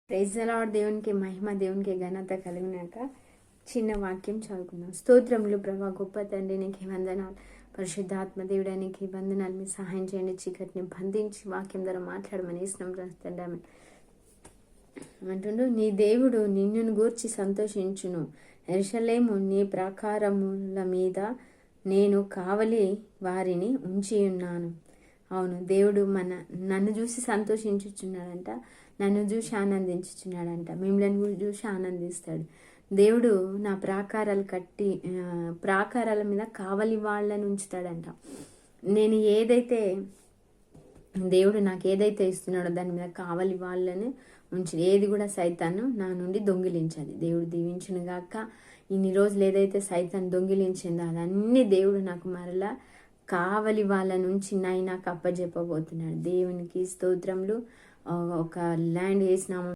Praise the lord. దేవునికి మహిమ, దేవునికి ఘనత కలిగినాక చిన్న వాక్యం చదువుకుందాం. స్తోత్రములు ప్రభా, గొప్ప తండ్రి, నీకు వందనాలు. పరిశుద్ధాత్మ దేవుడా, నీకు వందనాలు. మీ సహాయం చేయండి. చీకటిని బంధించి వాక్యం ద్వారా మాట్లాడమని ఇష్టం రాస్తాడామే అంటుండు. నీ దేవుడు నిన్నును గూర్చి సంతోషించును. యెరూషలేము నీ ప్రాకారముల మీద నేను కావలి వారిని ఉంచి ఉన్నాను. అవును, దేవుడు నన్ను చూసి సంతోషించుచున్నాడంట, నన్ను చూసి ఆనందించుచున్నాడంట, మిమ్మల్ని చూసి ఆనందిస్తాడు. దేవుడు నా ప్రాకారాల మీద కావలి వాళ్ళని ఉంచుతాడంట. నేను దేవుడు నాకు ఏదైతే ఇస్తున్నాడో దాని మీద కావలి వాళ్ళని ఉంచి ఏది కూడా సైతాను నా నుండి దొంగిలించాలి. దేవుడు దీవించును గాక. ఇన్ని రోజులు ఏదైతే సైతాన్ని దొంగిలించిందో అదన్నీ దేవుడు నాకు మరలా కావలి వాళ్ళ నుంచి నాకు అప్పజెప్పబోతున్నాడు. దేవునికి స్తోత్రములు. ఒక ల్యాండ్ వేసినాము.